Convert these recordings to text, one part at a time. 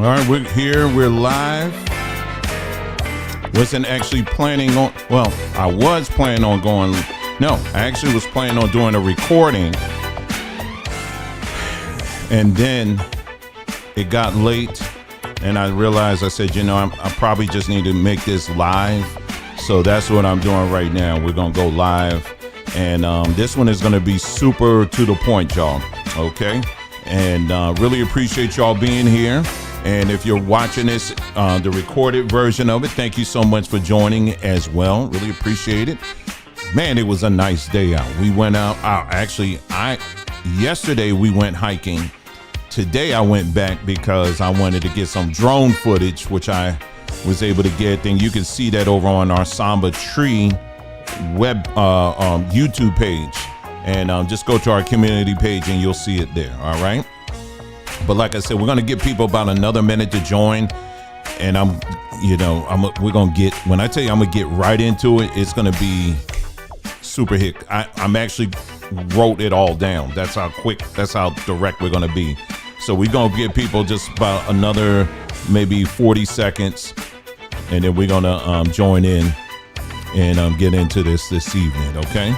All right, we're here. We're live. Wasn't actually planning on, well, I was planning on going, no, I actually was planning on doing a recording. And then it got late and I realized, I said, I probably just need to make this live. So that's what I'm doing right now. We're going to go live. And this one is going to be super to the point, y'all. Okay. And really appreciate y'all being here. And if you're watching this, the recorded version of it, thank you so much for joining as well. Really appreciate it. Man, it was a nice day out. We went out. Yesterday we went hiking. Today I went back because I wanted to get some drone footage, which I was able to get. And you can see that over on our Samba Tree web YouTube page. And just go to our community page and you'll see it there. All right. But like I said, we're going to give people about another minute to join. And we're going to get, when I tell you I'm going to get right into it, it's going to be super hit. I'm actually wrote it all down. That's how quick, that's how direct we're going to be. So we're going to give people just about another maybe 40 seconds. And then we're going to join in and get into this evening. Okay.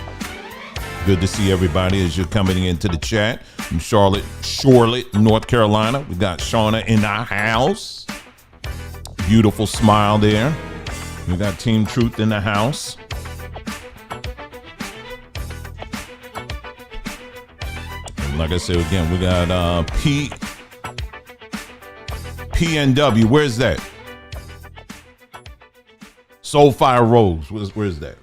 Good to see everybody as you're coming into the chat from Charlotte, North Carolina. We got Shauna in the house. Beautiful smile there. We got Team Truth in the house. And like I said, again, we got PNW. Where's that? Soulfire Rose. Where's that?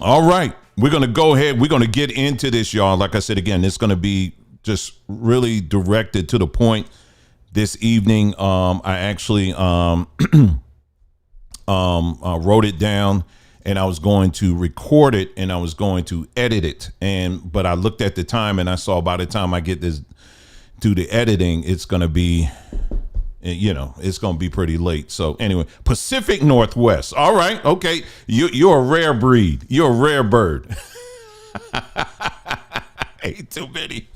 All right. We're going to go ahead. We're going to get into this, y'all. Like I said, again, it's going to be just really directed to the point this evening. I actually wrote it down and I was going to record it and I was going to edit it. But I looked at the time and I saw by the time I get this, do the editing, it's going to be, it's going to be pretty late. So anyway, Pacific Northwest. All right. Okay. You're a rare breed. You're a rare bird. Ain't too many.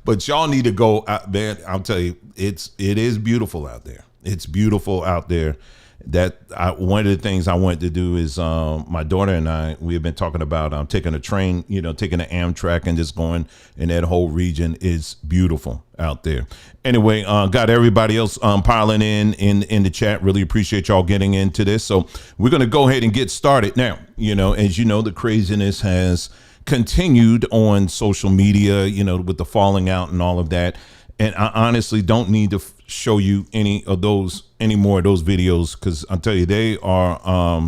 But y'all need to go out there. I'll tell you, it is beautiful out there. It's beautiful out there. One of the things I wanted to do is my daughter and I, we have been talking about taking a train, taking an Amtrak and just going, and that whole region is beautiful out there. Anyway, got everybody else piling in the chat. Really appreciate y'all getting into this. So we're going to go ahead and get started now. As you know, the craziness has continued on social media, with the falling out and all of that. And I honestly don't need to show you any more of those videos, because I'll tell you, they are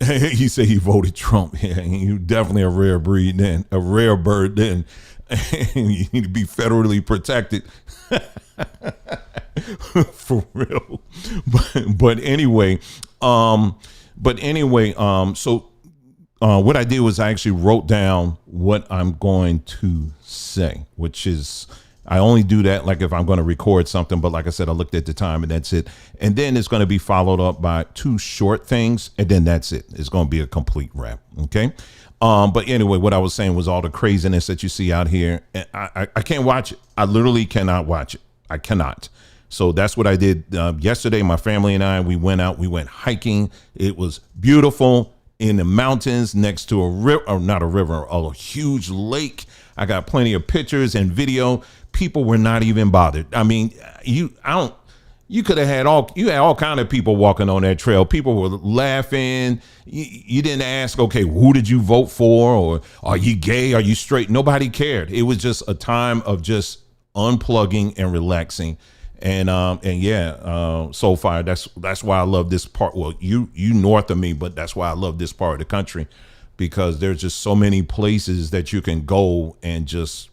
he said he voted Trump. Yeah, you definitely a rare breed then, a rare bird then. You need to be federally protected. For real. But anyway, so what I did was I actually wrote down what I'm going to say, which is, I only do that like if I'm going to record something. But like I said, I looked at the time and that's it. And then it's going to be followed up by 2 short things. And then that's it. It's going to be a complete wrap. Okay. But anyway, what I was saying was all the craziness that you see out here. I can't watch it. I literally cannot watch it. I cannot. So that's what I did yesterday. My family and I, we went hiking. It was beautiful in the mountains next to a river, or not a river, a huge lake. I got plenty of pictures and video. People were not even bothered. I mean, you could have had all kind of people walking on that trail. People were laughing. You didn't ask, okay, who did you vote for? Or are you gay? Are you straight? Nobody cared. It was just a time of just unplugging and relaxing. So far, that's why I love this part. Well, you north of me, but that's why I love this part of the country, because there's just so many places that you can go and just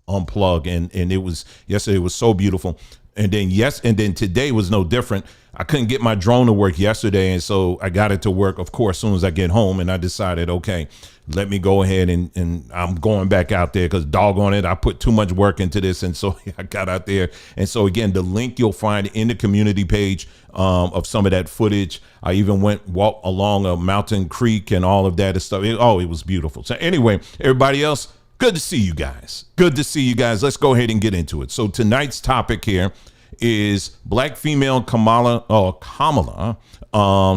unplug. And it was, yesterday was so beautiful. And then today was no different. I couldn't get my drone to work yesterday. And so I got it to work, of course, as soon as I get home. And I decided, okay, let me go ahead and I'm going back out there, because doggone it, I put too much work into this. And so I got out there. And so again, the link you'll find in the community page of some of that footage. I even walked along a mountain creek and all of that stuff. It was beautiful. So anyway, everybody else, Good to see you guys. Good to see you guys. Let's go ahead and get into it. So tonight's topic here is black female Kamala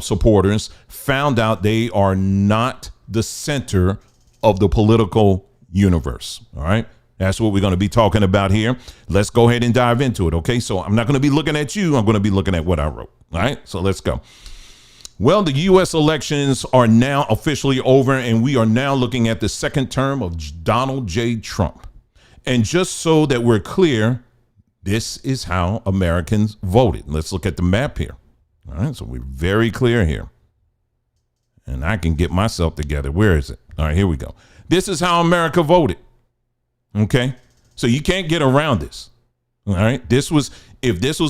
supporters found out they are not the center of the political universe. All right. That's what we're going to be talking about here. Let's go ahead and dive into it. Okay. So I'm not going to be looking at you. I'm going to be looking at what I wrote. All right. So let's go. Well, the U.S. elections are now officially over, and we are now looking at the second term of Donald J. Trump. And just so that we're clear, this is how Americans voted. Let's look at the map here. All right, so we're very clear here. And I can get myself together. Where is it? All right, here we go. This is how America voted. Okay, so you can't get around this. All right, if this was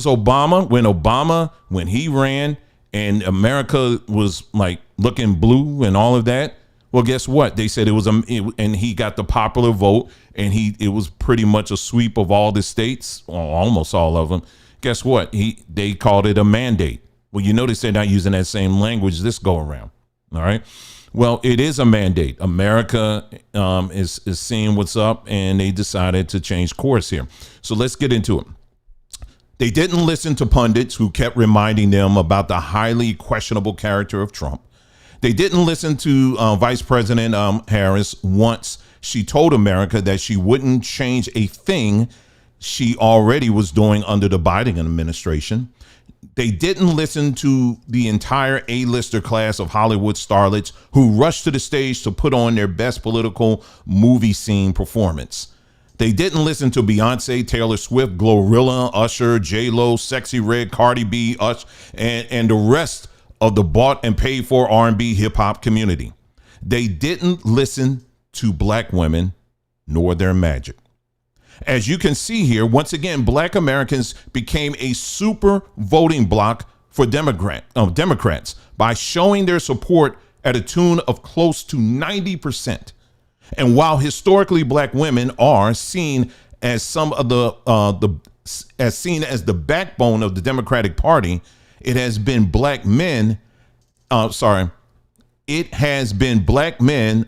Obama, when he ran, and America was like looking blue and all of that. Well, guess what? They said and he got the popular vote, and it was pretty much a sweep of all the states, or almost all of them. Guess what? They called it a mandate. Well, you notice they're not using that same language this go around. All right. Well, it is a mandate. America is seeing what's up, and they decided to change course here. So let's get into it. They didn't listen to pundits who kept reminding them about the highly questionable character of Trump. They didn't listen to Vice President Harris once she told America that she wouldn't change a thing she already was doing under the Biden administration. They didn't listen to the entire A-lister class of Hollywood starlets who rushed to the stage to put on their best political movie scene performance. They didn't listen to Beyonce, Taylor Swift, Glorilla, Usher, J-Lo, Sexy Red, Cardi B, and the rest of the bought and paid for R&B hip hop community. They didn't listen to black women nor their magic. As you can see here, once again, black Americans became a super voting bloc for Democrats by showing their support at a tune of close to 90%. And while historically black women are seen as some of seen as the backbone of the Democratic Party, it has been black men. It has been black men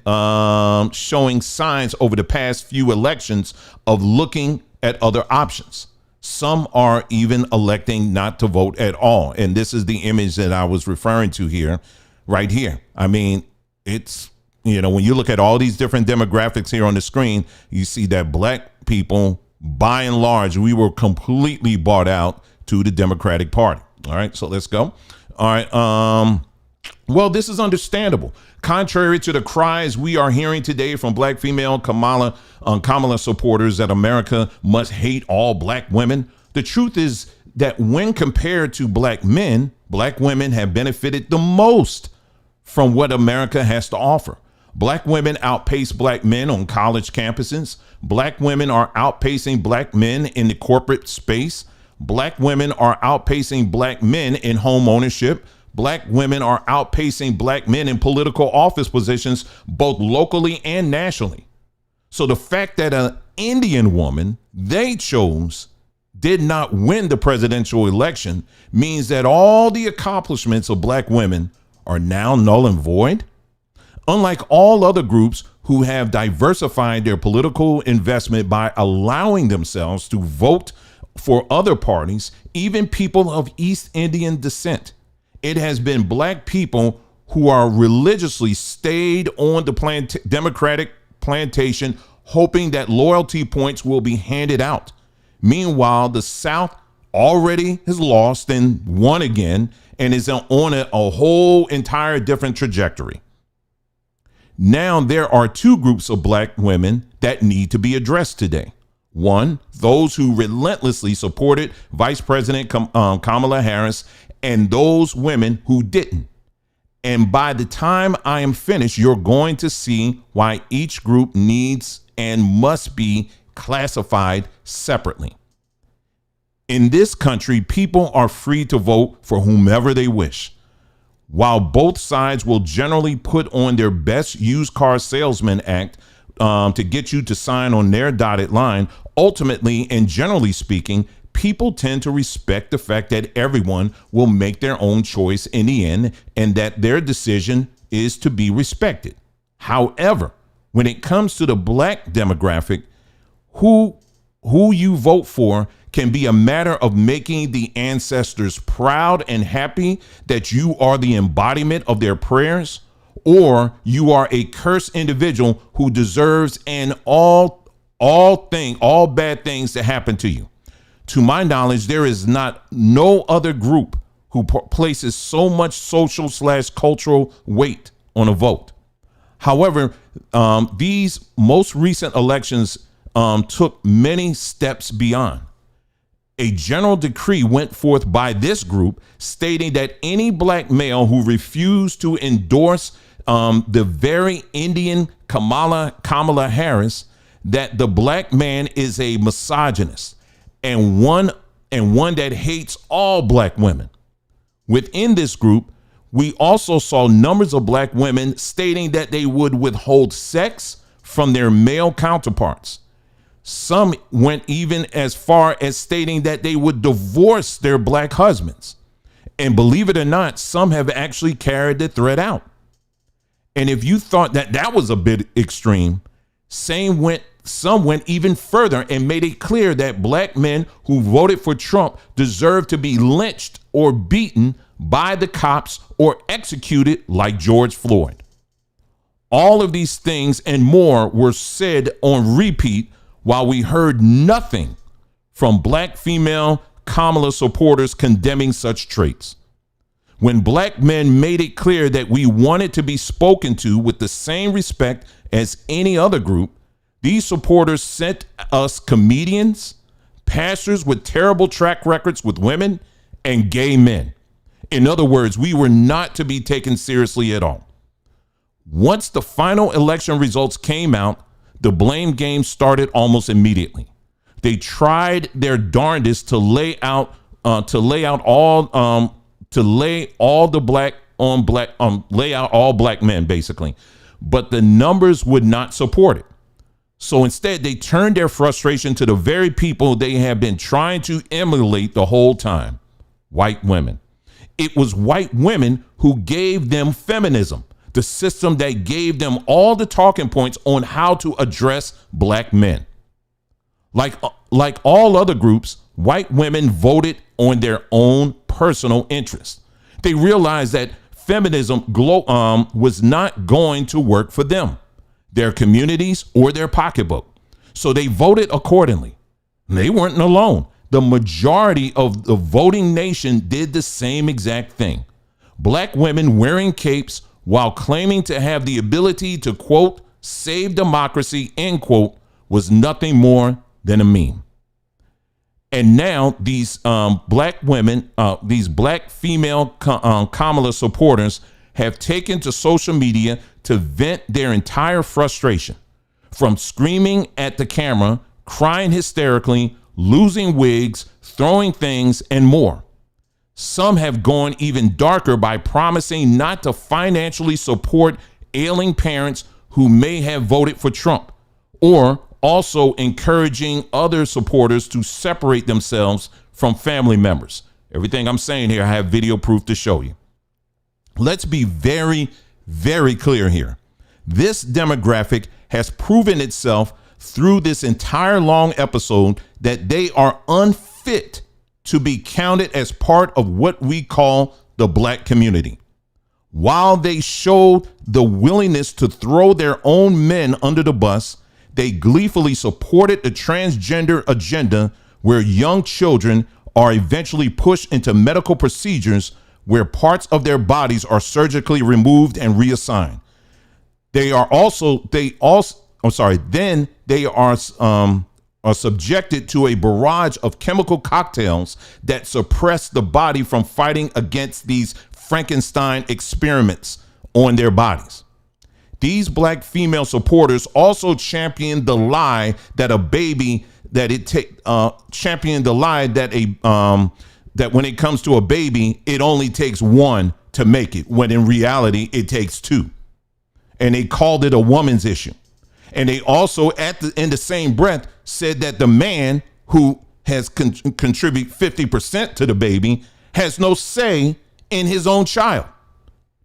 showing signs over the past few elections of looking at other options. Some are even electing not to vote at all. And this is the image that I was referring to here, right here. I mean, it's, when you look at all these different demographics here on the screen, you see that black people, by and large, we were completely bought out to the Democratic Party. All right, so let's go. All right. Well, this is understandable. Contrary to the cries we are hearing today from black female Kamala supporters that America must hate all black women, the truth is that when compared to black men, black women have benefited the most from what America has to offer. Black women outpace black men on college campuses. Black women are outpacing black men in the corporate space. Black women are outpacing black men in home ownership. Black women are outpacing black men in political office positions, both locally and nationally. So the fact that an Indian woman they chose did not win the presidential election means that all the accomplishments of black women are now null and void. Unlike all other groups who have diversified their political investment by allowing themselves to vote for other parties, even people of East Indian descent, it has been black people who are religiously stayed on the Democratic plantation, hoping that loyalty points will be handed out. Meanwhile, the South already has lost and won again and is on a whole entire different trajectory. Now there are two groups of black women that need to be addressed today. One, those who relentlessly supported Vice President Kamala Harris, and those women who didn't. And by the time I am finished, you're going to see why each group needs and must be classified separately. In this country, people are free to vote for whomever they wish. While both sides will generally put on their best used car salesman act to get you to sign on their dotted line, ultimately and generally speaking, people tend to respect the fact that everyone will make their own choice in the end and that their decision is to be respected. However, When it comes to the black demographic, who you vote for can be a matter of making the ancestors proud and happy that you are the embodiment of their prayers, or you are a cursed individual who deserves all bad things to happen to you. To my knowledge, there is no other group who places so much social/cultural weight on a vote. However, these most recent elections took many steps beyond. A general decree went forth by this group stating that any black male who refused to endorse the very Indian Kamala Harris, that the black man is a misogynist and one that hates all black women. Within this group, we also saw numbers of black women stating that they would withhold sex from their male counterparts. Some went even as far as stating that they would divorce their black husbands. And believe it or not, some have actually carried the threat out. And if you thought that was a bit extreme, some went even further and made it clear that black men who voted for Trump deserve to be lynched or beaten by the cops or executed like George Floyd. All of these things and more were said on repeat while we heard nothing from black female Kamala supporters condemning such traits. When black men made it clear that we wanted to be spoken to with the same respect as any other group, these supporters sent us comedians, pastors with terrible track records with women, and gay men. In other words, we were not to be taken seriously at all. Once the final election results came out, the blame game started almost immediately. They tried their darndest to lay out all black men, basically, but the numbers would not support it. So instead, they turned their frustration to the very people they have been trying to emulate the whole time: white women. It was white women who gave them feminism, the system that gave them all the talking points on how to address black men. Like all other groups, white women voted on their own personal interests. They realized that feminism was not going to work for them, their communities, or their pocketbook. So they voted accordingly. They weren't alone. The majority of the voting nation did the same exact thing. Black women wearing capes while claiming to have the ability to, quote, save democracy, end quote, was nothing more than a meme. And now these black women, these black female Kamala supporters have taken to social media to vent their entire frustration, from screaming at the camera, crying hysterically, losing wigs, throwing things, and more. Some have gone even darker by promising not to financially support ailing parents who may have voted for Trump, or also encouraging other supporters to separate themselves from family members. Everything I'm saying here, I have video proof to show you. Let's be very, very clear here. This demographic has proven itself through this entire long episode that they are unfit to be counted as part of what we call the black community. While they showed the willingness to throw their own men under the bus, they gleefully supported the transgender agenda, where young children are eventually pushed into medical procedures where parts of their bodies are surgically removed and reassigned. Then they are subjected to a barrage of chemical cocktails that suppress the body from fighting against these Frankenstein experiments on their bodies. These black female supporters also championed the lie that that when it comes to a baby, it only takes one to make it, when in reality, it takes two. And they called it a woman's issue. And they also, in the same breath, said that the man who has contribute 50% to the baby has no say in his own child.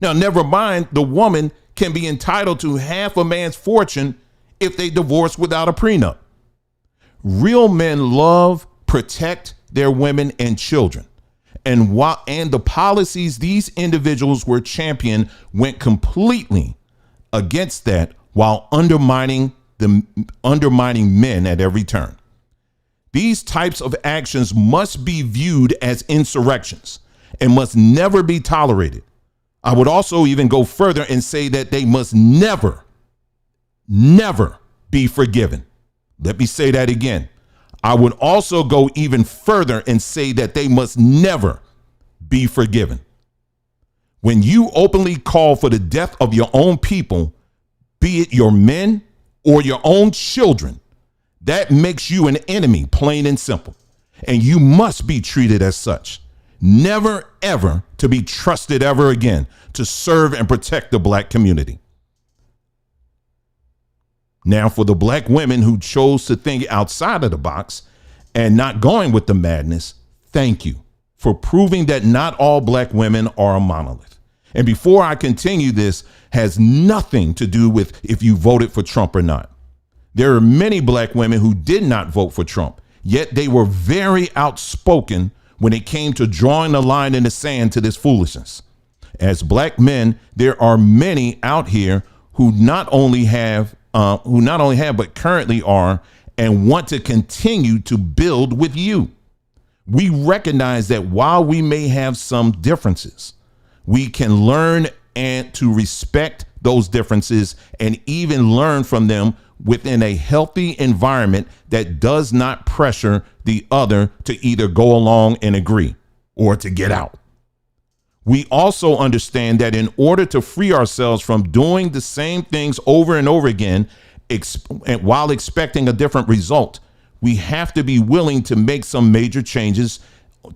Now, never mind, the woman can be entitled to half a man's fortune if they divorce without a prenup. Real men love, protect their women and children. And the policies these individuals were championing went completely against that, while undermining men at every turn. These types of actions must be viewed as insurrections and must never be tolerated. I would also even go further and say that they must never be forgiven. Let me say that again. I would also go even further and say that they must never be forgiven. When you openly call for the death of your own people, be it your men or your own children, that makes you an enemy, plain and simple. And you must be treated as such. Never, ever to be trusted ever again to serve and protect the black community. Now, for the black women who chose to think outside of the box and not going with the madness, thank you for proving that not all black women are a monolith. And before I continue, this has nothing to do with if you voted for Trump or not. There are many black women who did not vote for Trump, yet they were very outspoken when it came to drawing the line in the sand to this foolishness. As black men, there are many out here who not only have, but currently are and want to continue to build with you. We recognize that while we may have some differences, we can learn and to respect those differences and even learn from them within a healthy environment that does not pressure the other to either go along and agree or to get out. We also understand that in order to free ourselves from doing the same things over and over again, while expecting a different result, we have to be willing to make some major changes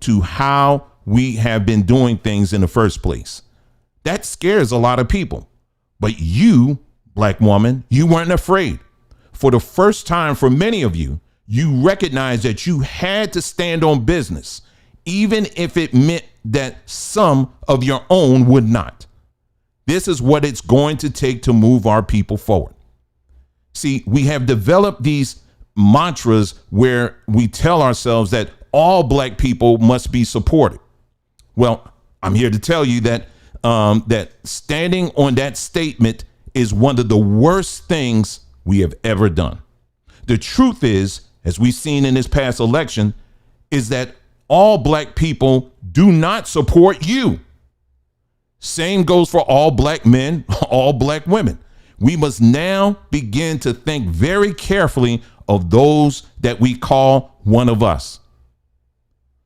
to how we have been doing things in the first place. That scares a lot of people. But you, black woman, you weren't afraid. For the first time for many of you, you recognized that you had to stand on business, even if it meant that some of your own would not. This is what it's going to take to move our people forward. See, we have developed these mantras where we tell ourselves that all black people must be supported. Well, I'm here to tell you that that standing on that statement is one of the worst things we have ever done. The truth is, as we've seen in this past election, is that all black people do not support you. Same goes for all black men, all black women. We must now begin to think very carefully of those that we call one of us.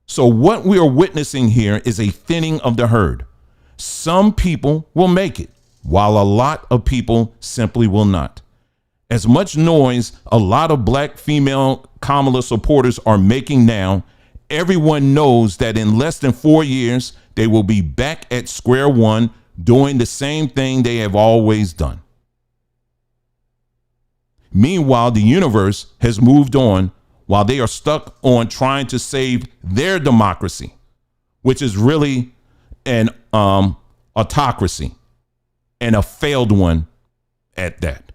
So what we are witnessing here is a thinning of the herd. Some people will make it, while a lot of people simply will not. As much noise a lot of black female Kamala supporters are making now, everyone knows that in less than 4 years, they will be back at square one doing the same thing they have always done. Meanwhile, the universe has moved on while they are stuck on trying to save their democracy, which is really an autocracy, and a failed one at that.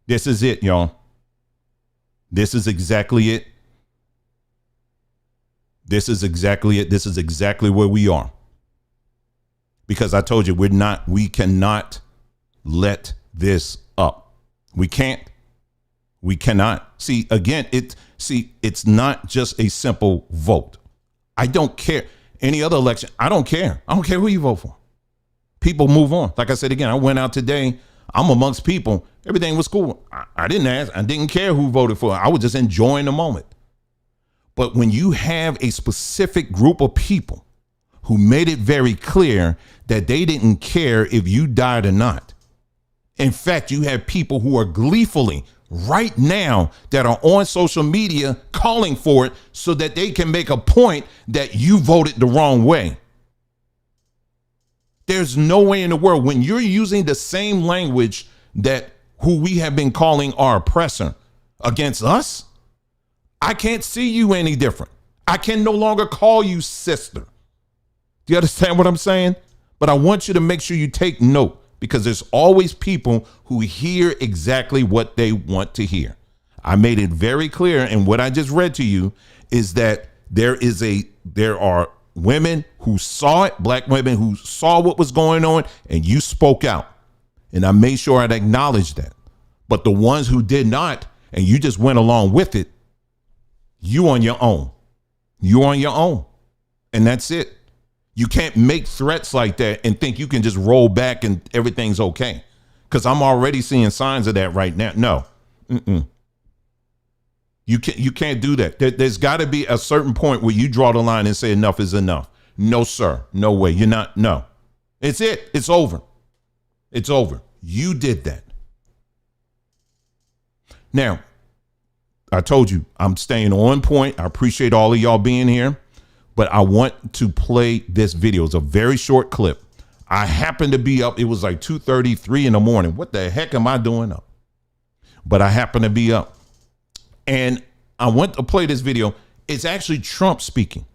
This is it, y'all. This is exactly it. This is exactly it. This is exactly where we are. Because I told you, we cannot let this up. We can't. We cannot. See, again, it's not just a simple vote. I don't care. Any other election, I don't care. I don't care who you vote for. People move on. Like I said again, I went out today. I'm amongst people. Everything was cool. I didn't ask. I didn't care who voted for. I was just enjoying the moment. But when you have a specific group of people who made it very clear that they didn't care if you died or not. In fact, you have people who are gleefully right now that are on social media calling for it so that they can make a point that you voted the wrong way. There's no way in the world when you're using the same language that who we have been calling our oppressor against us. I can't see you any different. I can no longer call you sister. Do you understand what I'm saying? But I want you to make sure you take note, because there's always people who hear exactly what they want to hear. I made it very clear, and what I just read to you is that there are women who saw it, black women who saw what was going on, and you spoke out. And I made sure I'd acknowledge that. But the ones who did not, and you just went along with it, you on your own. You on your own. And that's it. You can't make threats like that and think you can just roll back and everything's okay. Because I'm already seeing signs of that right now. No. You can't do that. There's got to be a certain point where you draw the line and say enough is enough. No, sir. No way. You're not. No. It's it. It's over. It's over. You did that. Now, I told you I'm staying on point. I appreciate all of y'all being here. But I want to play this video. It's a very short clip. I happened to be up. It was like 2:33 in the morning. What the heck am I doing up? But I happened to be up. And I want to play this video. It's actually Trump speaking.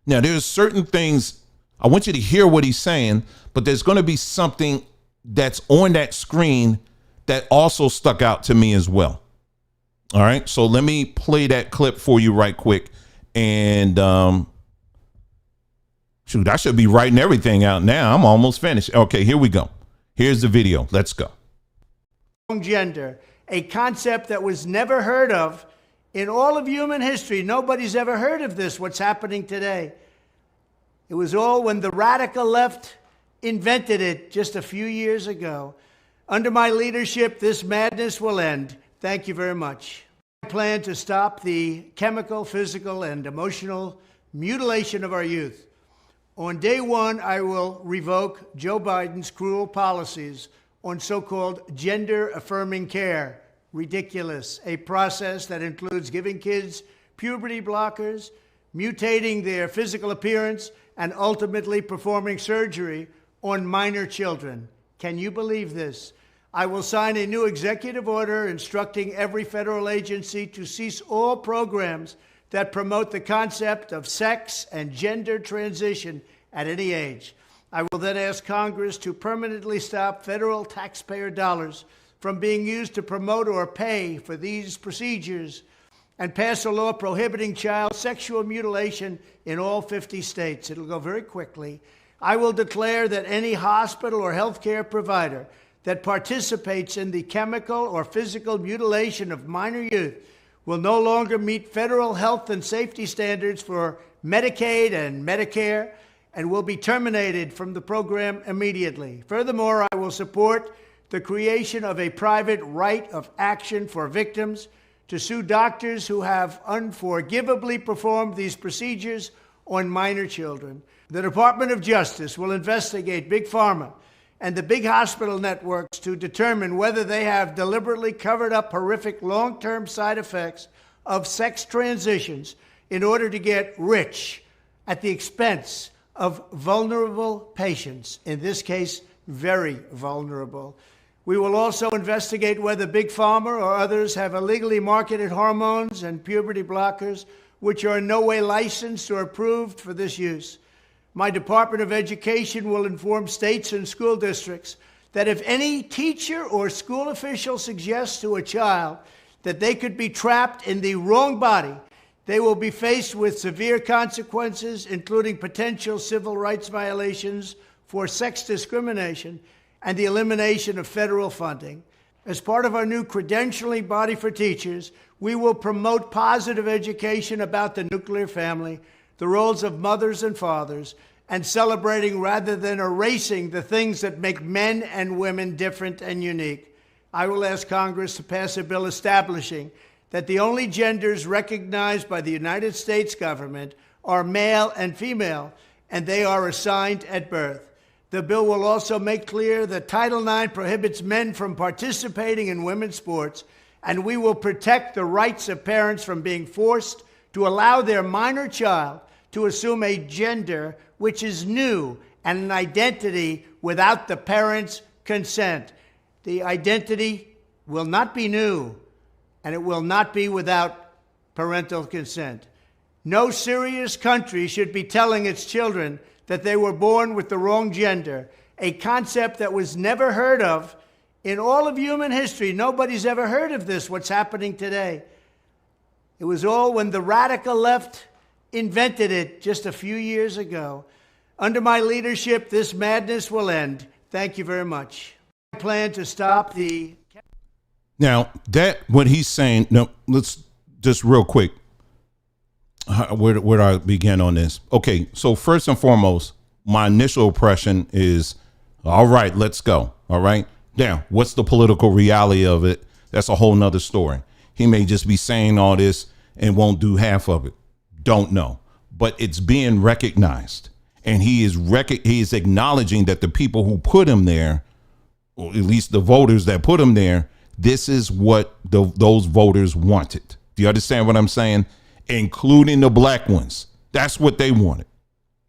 Now, there's certain things. I want you to hear what he's saying, but there's going to be something that's on that screen that also stuck out to me as well. All right. So let me play that clip for you right quick. And, shoot, I should be writing everything out now. I'm almost finished. Okay, here we go. Here's the video. Let's go. Gender, a concept that was never heard of in all of human history. Nobody's ever heard of this, what's happening today. It was all when the radical left invented it just a few years ago. Under my leadership, this madness will end. Thank you very much. I plan to stop the chemical, physical, and emotional mutilation of our youth. On day one, I will revoke Joe Biden's cruel policies on so-called gender-affirming care. Ridiculous. A process that includes giving kids puberty blockers, mutating their physical appearance, and ultimately performing surgery on minor children. Can you believe this? I will sign a new executive order instructing every federal agency to cease all programs that promote the concept of sex and gender transition at any age. I will then ask Congress to permanently stop federal taxpayer dollars from being used to promote or pay for these procedures and pass a law prohibiting child sexual mutilation in all 50 states. It'll go very quickly. I will declare that any hospital or healthcare provider that participates in the chemical or physical mutilation of minor youth will no longer meet federal health and safety standards for Medicaid and Medicare and will be terminated from the program immediately. Furthermore, I will support the creation of a private right of action for victims to sue doctors who have unforgivably performed these procedures on minor children. The Department of Justice will investigate Big Pharma and the big hospital networks to determine whether they have deliberately covered up horrific long-term side effects of sex transitions in order to get rich at the expense of vulnerable patients, in this case, very vulnerable. We will also investigate whether Big Pharma or others have illegally marketed hormones and puberty blockers, which are in no way licensed or approved for this use. My Department of Education will inform states and school districts that if any teacher or school official suggests to a child that they could be trapped in the wrong body, they will be faced with severe consequences, including potential civil rights violations for sex discrimination and the elimination of federal funding. As part of our new credentialing body for teachers, we will promote positive education about the nuclear family, the roles of mothers and fathers, and celebrating rather than erasing the things that make men and women different and unique. I will ask Congress to pass a bill establishing that the only genders recognized by the United States government are male and female, and they are assigned at birth. The bill will also make clear that Title IX prohibits men from participating in women's sports, and we will protect the rights of parents from being forced to allow their minor child to assume a gender which is new and an identity without the parents' consent. The identity will not be new, and it will not be without parental consent. No serious country should be telling its children that they were born with the wrong gender, a concept that was never heard of in all of human history. Nobody's ever heard of this, what's happening today. It was all when the radical left invented it just a few years ago. Under my leadership, this madness will end. Thank you very much. I plan to stop the... Now, what he's saying, no, let's just real quick. Where do I begin on this? Okay, so first and foremost, my initial impression is, all right, let's go. All right. Now, what's the political reality of it? That's a whole nother story. He may just be saying all this and won't do half of it. Don't know. But it's being recognized. And he is acknowledging that the people who put him there, or at least the voters that put him there, this is what those voters wanted. Do you understand what I'm saying? Including the black ones. That's what they wanted.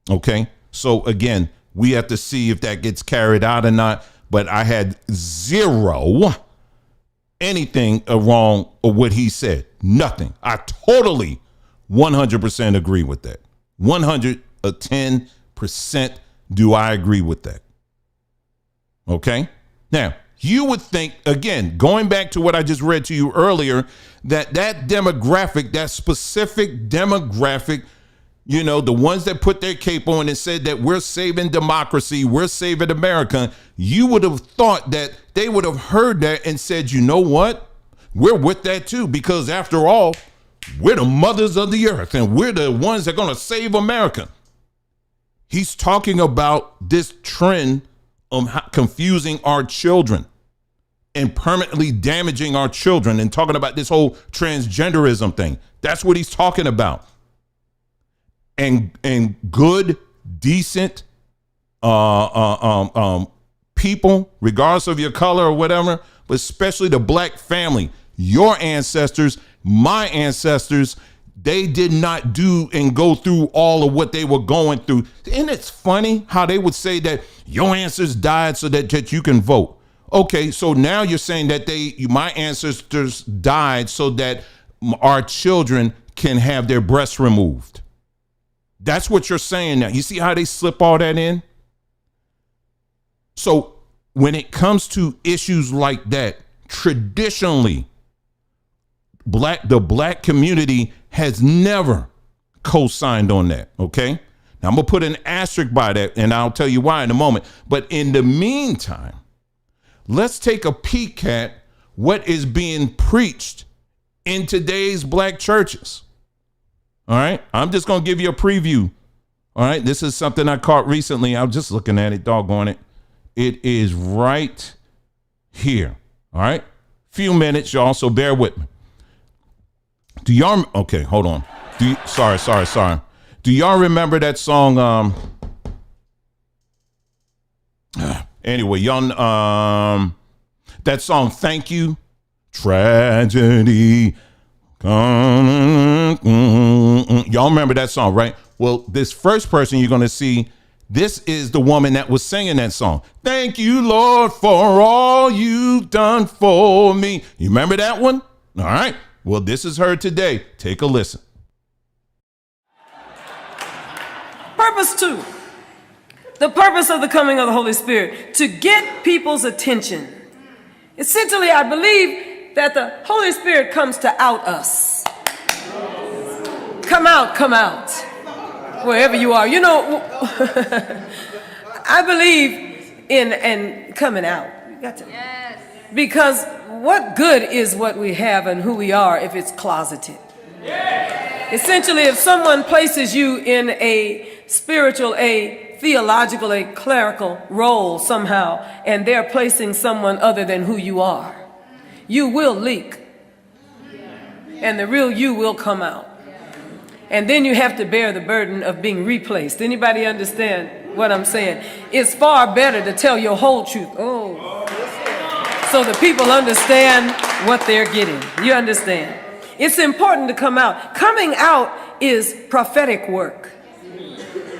Okay. So again, we have to see if that gets carried out or not. But I had zero anything wrong with what he said. Nothing. I totally 100% agree with that. 110% do I agree with that. Okay. Now, you would think, again, going back to what I just read to you earlier, that demographic, that specific demographic, you know, the ones that put their cape on and said that we're saving democracy, we're saving America, you would have thought that they would have heard that and said, you know what? We're with that too, because after all, we're the mothers of the earth and we're the ones that are going to save America. He's talking about this trend of confusing our children and permanently damaging our children and talking about this whole transgenderism thing. That's what he's talking about. And good, decent people, regardless of your color or whatever, but especially the black family, your ancestors, my ancestors, they did not do and go through all of what they were going through. And it's funny how they would say that your ancestors died so that you can vote. Okay, so now you're saying that my ancestors died so that our children can have their breasts removed. That's what you're saying now. You see how they slip all that in? So when it comes to issues like that, traditionally, the black community has never co-signed on that, okay? Now I'm gonna put an asterisk by that and I'll tell you why in a moment. But in the meantime, let's take a peek at what is being preached in today's black churches. All right. I'm just going to give you a preview. All right. This is something I caught recently. I was just looking at it. Doggone it. It is right here. All right. Few minutes, y'all. So bear with me. Do y'all? Okay. Hold on. Sorry. Do y'all remember that song? Anyway, y'all, that song, Thank You, Tragedy. Y'all remember that song, right? Well, this first person you're going to see, this is the woman that was singing that song. Thank you, Lord, for all you've done for me. You remember that one? All right. Well, this is her today. Take a listen. Purpose 2. The purpose of the coming of the Holy Spirit, to get people's attention. Essentially, I believe that the Holy Spirit comes to out us. Come out, wherever you are. You know, I believe in coming out. You got to. Yes. Because what good is what we have and who we are if it's closeted? Yes. Essentially, if someone places you in a spiritual, a theological, a clerical role somehow, and they're placing someone other than who you are, you will leak. And the real you will come out. And then you have to bear the burden of being replaced. Anybody understand what I'm saying? It's far better to tell your whole truth. So the people understand what they're getting. You understand? It's important to come out. Coming out is prophetic work.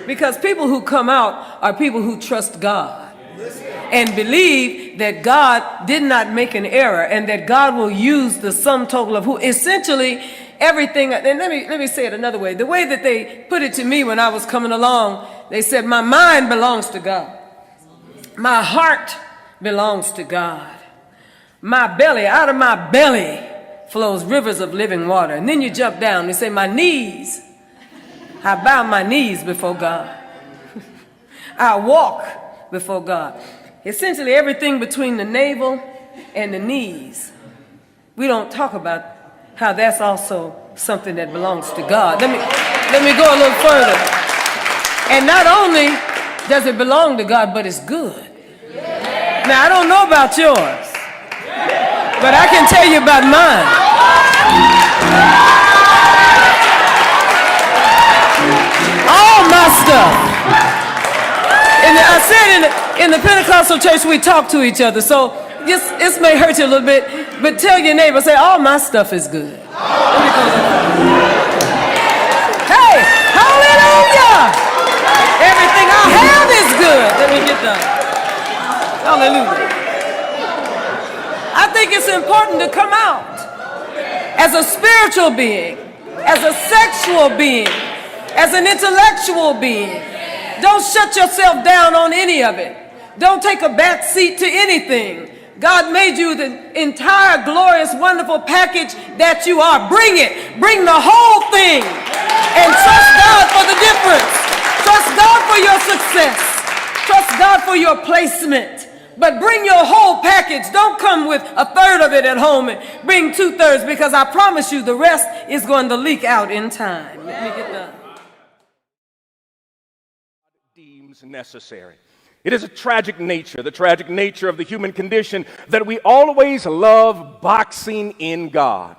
Because people who come out are people who trust God and believe that God did not make an error and that God will use the sum total of who. Essentially, everything, and let me say it another way. The way that they put it to me when I was coming along, they said, my mind belongs to God. My heart belongs to God. My belly, out of my belly flows rivers of living water. And then you jump down and say, my knees, I bow my knees before God. I walk before God. Essentially everything between the navel and the knees. We don't talk about how that's also something that belongs to God. Let me go a little further. And not only does it belong to God, but it's good. Now, I don't know about yours, but I can tell you about mine. All my stuff. And I said in the Pentecostal church, we talk to each other, so this may hurt you a little bit, but tell your neighbor, say, all my stuff is good. Hey, hallelujah! Everything I have is good. Let me get done. Hallelujah. I think it's important to come out as a spiritual being, as a sexual being, as an intellectual being. Don't shut yourself down on any of it. Don't take a back seat to anything. God made you the entire glorious, wonderful package that you are. Bring it. Bring the whole thing. And trust God for the difference. Trust God for your success. Trust God for your placement. But bring your whole package. Don't come with a third of it at home and bring 2/3, because I promise you the rest is going to leak out in time. Let me get done. Deems necessary. It is a tragic nature, the tragic nature of the human condition, that we always love boxing in God,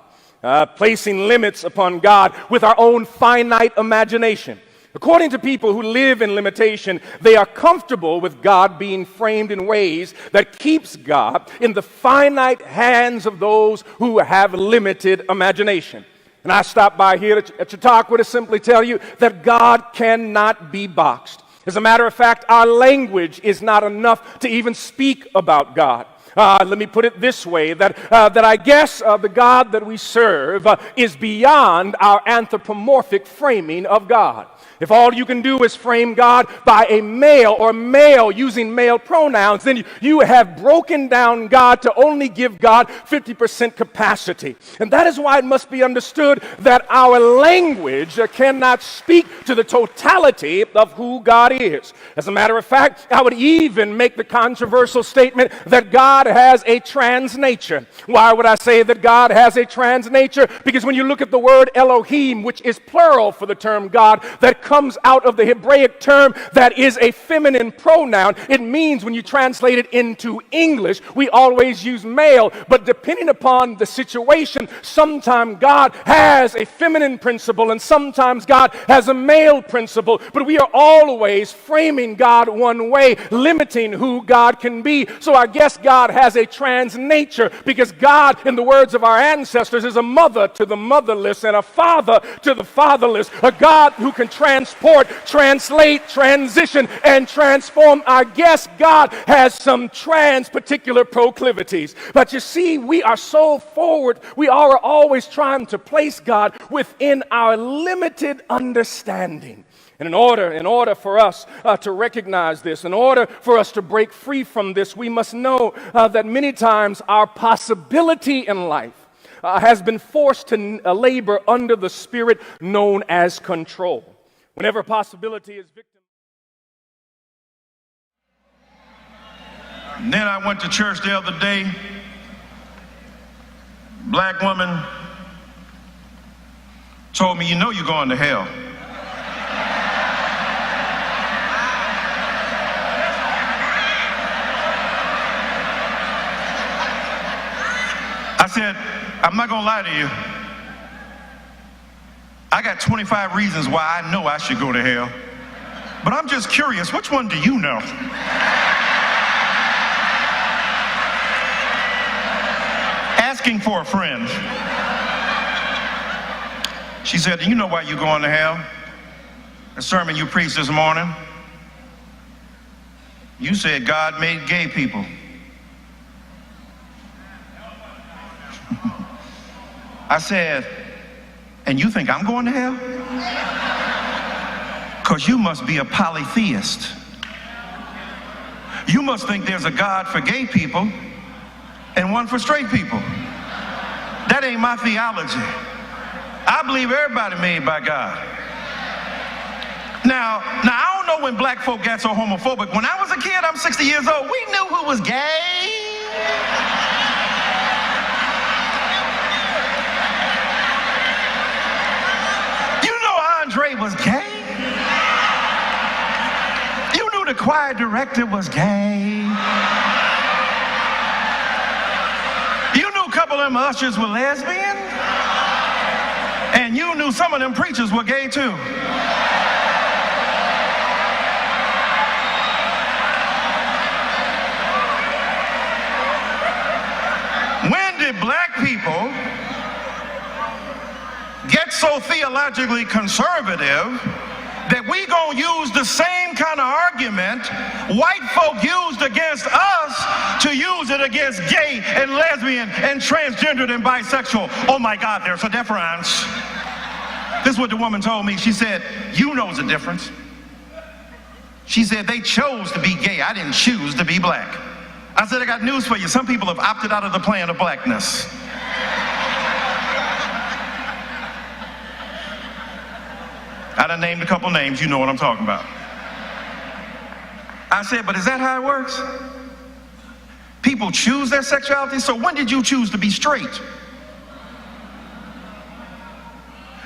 placing limits upon God with our own finite imagination. According to people who live in limitation, they are comfortable with God being framed in ways that keeps God in the finite hands of those who have limited imagination. And I stopped by here at Chautauqua to simply tell you that God cannot be boxed. As a matter of fact, our language is not enough to even speak about God. Let me put it this way, that I guess the God that we serve is beyond our anthropomorphic framing of God. If all you can do is frame God by a male or male using male pronouns, then you have broken down God to only give God 50% capacity. And that is why it must be understood that our language cannot speak to the totality of who God is. As a matter of fact, I would even make the controversial statement that God has a trans nature. Why would I say that God has a trans nature? Because when you look at the word Elohim, which is plural for the term God, that comes out of the Hebraic term that is a feminine pronoun. It means, when you translate it into English, we always use male, but depending upon the situation, sometimes God has a feminine principle and sometimes God has a male principle, but we are always framing God one way, limiting who God can be. So I guess God has a trans nature, because God, in the words of our ancestors, is a mother to the motherless and a father to the fatherless, a God who can transport, translate, transition, and transform. I guess God has some trans particular proclivities. But you see, we are so forward, we are always trying to place God within our limited understanding. And in order for us to recognize this, in order for us to break free from this, we must know that many times our possibility in life has been forced to labor under the spirit known as control. Whenever possibility is victim. And then I went to church the other day. Black woman told me, "You know you're going to hell." I said, "I'm not gonna lie to you. I got 25 reasons why I know I should go to hell. But I'm just curious, which one do you know?" Asking for a friend. She said, "Do you know why you're going to hell? The sermon you preached this morning, you said God made gay people." I said, And you think I'm going to hell? Because you must be a polytheist. You must think there's a God for gay people and one for straight people. That ain't my theology. I believe everybody made by God. Now I don't know when black folk got so homophobic. When I was a kid, I'm 60 years old, we knew who was gay. You know Andre was gay. You knew the choir director was gay. You knew a couple of them ushers were lesbian. And you knew some of them preachers were gay too. When did black people get so theologically conservative that we gonna use the same kind of argument white folk used against us to use it against gay and lesbian and transgendered and bisexual? Oh my God, there's a difference. This is what the woman told me. She said, you know the difference. She said, they chose to be gay. I didn't choose to be black. I said, I got news for you. Some people have opted out of the plan of blackness. I done named a couple names. You know what I'm talking about. I said, but is that how it works? People choose their sexuality. So when did you choose to be straight?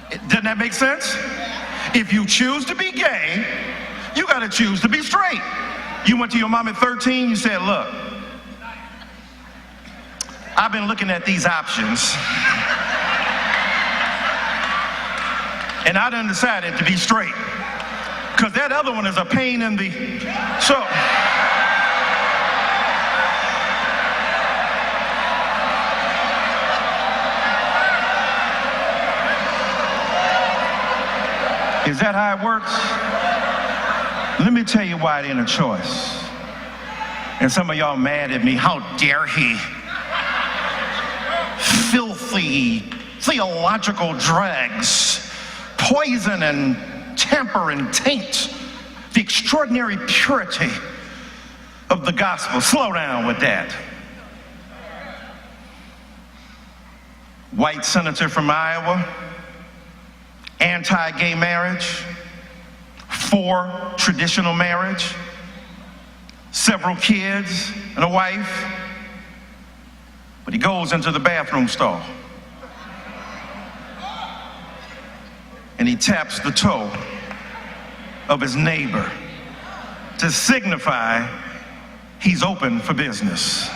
Doesn't that make sense? If you choose to be gay, you got to choose to be straight. You went to your mom at 13, you said, look, I've been looking at these options, and I done decided to be straight, because that other one is a pain in the... So, is that how it works? Let me tell you why it ain't a choice. And some of y'all mad at me. How dare he? Filthy theological dregs, poison and temper and taint the extraordinary purity of the gospel. Slow down with that. White senator from Iowa, anti-gay marriage, for traditional marriage, several kids and a wife, but he goes into the bathroom stall and he taps the toe of his neighbor to signify he's open for business.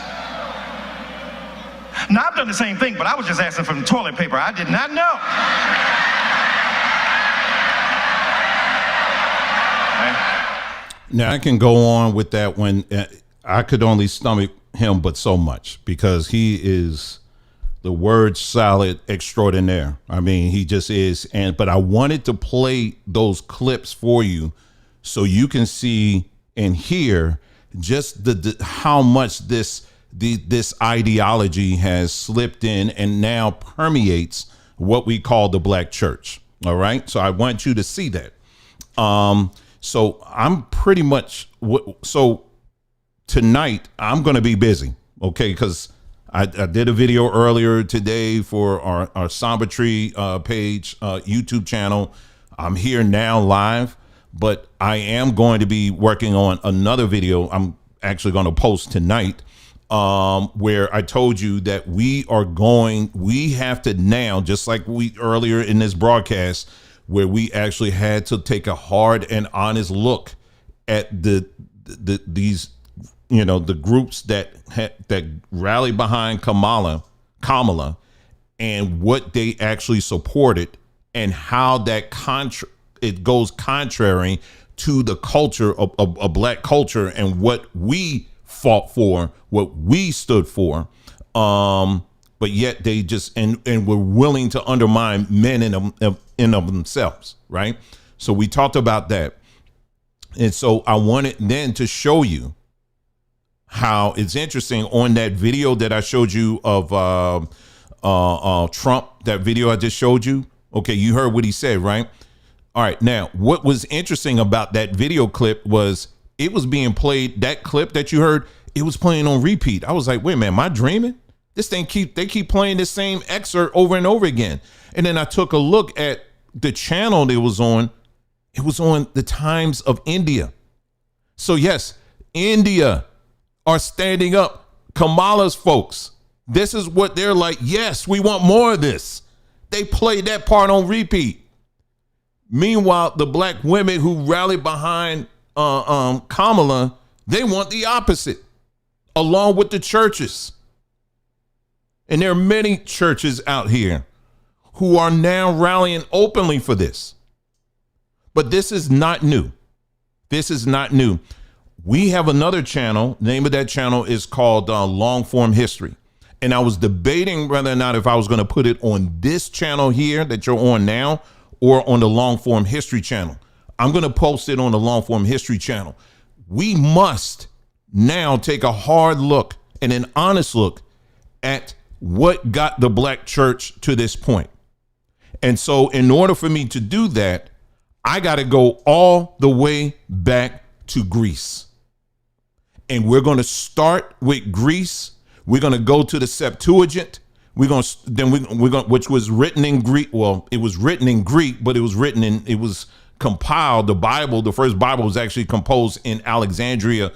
Now, I've done the same thing, but I was just asking for the toilet paper. I did not know. Now I can go on with that when I could only stomach him, but so much, because he is the word salad extraordinaire. I mean, he just is. But I wanted to play those clips for you so you can see and hear just the how much this ideology has slipped in and now permeates what we call the black church. All right. So I want you to see that. So I'm pretty much so tonight I'm going to be busy. OK, because I did a video earlier today for our Samba Tree page, YouTube channel. I'm here now live, but I am going to be working on another video. I'm actually going to post tonight where I told you that we have to now, just like we earlier in this broadcast, where we actually had to take a hard and honest look at these, you know, the groups that rally behind Kamala, and what they actually supported, and how that it goes contrary to the culture of black culture and what we fought for, what we stood for. But yet they just and were willing to undermine men in of themselves, right? So we talked about that, and so I wanted then to show you how it's interesting on that video that I showed you of Trump. That video I just showed you, Okay, you heard what he said, right? All right. Now, what was interesting about that video clip was it was being played. That clip that you heard, it was playing on repeat. I was like, wait a minute, am I dreaming? This thing they keep playing the same excerpt over and over again. And then I took a look at the channel that it was on. It was on the Times of India. So yes, India are standing up. Kamala's folks. This is what they're like. Yes, we want more of this. They played that part on repeat. Meanwhile, the black women who rallied behind Kamala, they want the opposite, along with the churches. And there are many churches out here who are now rallying openly for this. But this is not new. This is not new. We have another channel. The name of that channel is called Long Form History. And I was debating whether or not if I was going to put it on this channel here that you're on now or on the Long Form History channel. I'm going to post it on the Long Form History channel. We must now take a hard look and an honest look at what got the black church to this point. And so in order for me to do that, I got to go all the way back to Greece. And we're going to start with Greece. We're going to go to the Septuagint. We're going to which was written in Greek. Well, it was written in Greek, but it was compiled. The Bible, the first Bible was actually composed in Alexandria,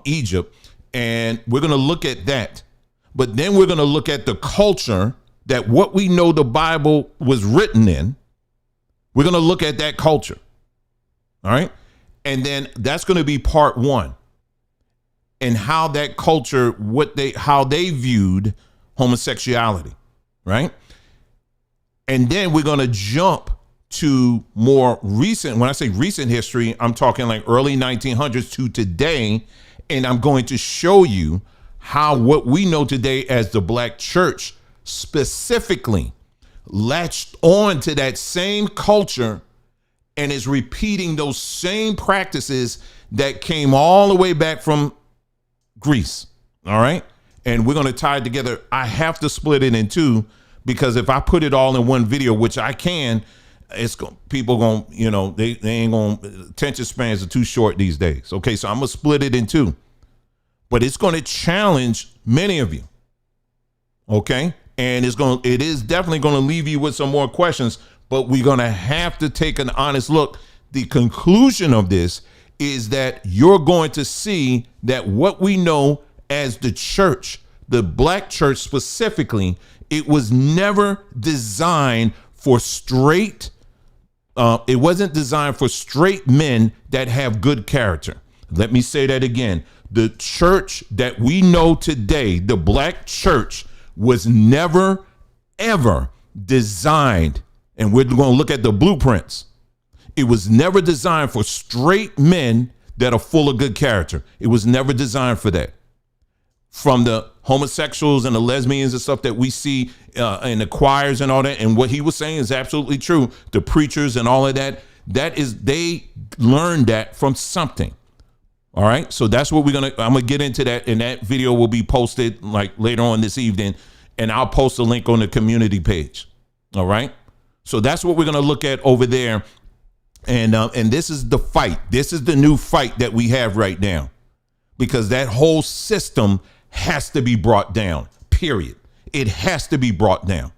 Egypt. And we're going to look at that. But then we're going to look at the culture that what we know the Bible was written in. We're going to look at that culture. All right. And then that's going to be part one. And how that culture, how they viewed homosexuality, right? And then we're going to jump to more recent. When I say recent history, I'm talking like early 1900s to today. And I'm going to show you how what we know today as the black church specifically latched on to that same culture and is repeating those same practices that came all the way back from Greece. All right. And we're going to tie it together. I have to split it in two because if I put it all in one video, which I can, people going, they ain't going, attention spans are too short these days. Okay. So I'm going to split it in two, but it's going to challenge many of you. Okay. And it is definitely going to leave you with some more questions, but we're going to have to take an honest look. The conclusion of this is that you're going to see that what we know as the church, the black church specifically, it was never designed for straight. It wasn't designed for straight men that have good character. Let me say that again. The church that we know today, the black church, was never, ever designed. And we're going to look at the blueprints. It was never designed for straight men that are full of good character. It was never designed for that. From the homosexuals and the lesbians and stuff that we see in the choirs and all that. And what he was saying is absolutely true. The preachers and all of that, they learned that from something. All right. So that's what I'm going to get into that. And that video will be posted like later on this evening. And I'll post a link on the community page. All right. So that's what we're going to look at over there. And this is the fight. This is the new fight that we have right now, because that whole system has to be brought down, period. It has to be brought down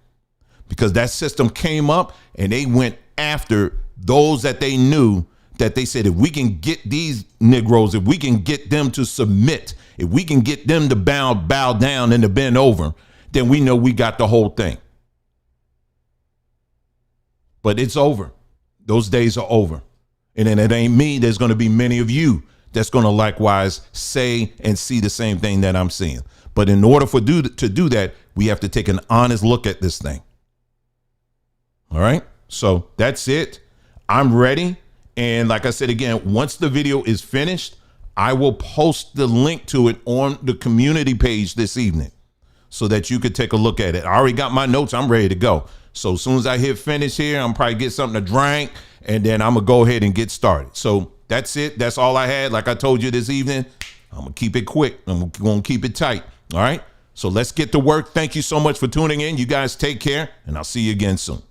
because that system came up and they went after those that they knew, that they said, if we can get these Negroes, if we can get them to submit, if we can get them to bow down and to bend over, then we know we got the whole thing. But it's over. Those days are over. And then it ain't me. There's going to be many of you that's going to likewise say and see the same thing that I'm seeing. But in order to do that, we have to take an honest look at this thing. All right. So that's it. I'm ready. And like I said, again, once the video is finished, I will post the link to it on the community page this evening so that you could take a look at it. I already got my notes. I'm ready to go. So as soon as I hit finish here, I'm probably get something to drink, and then I'm going to go ahead and get started. So that's it. That's all I had. Like I told you this evening, I'm going to keep it quick. I'm going to keep it tight. All right. So let's get to work. Thank you so much for tuning in. You guys take care, and I'll see you again soon.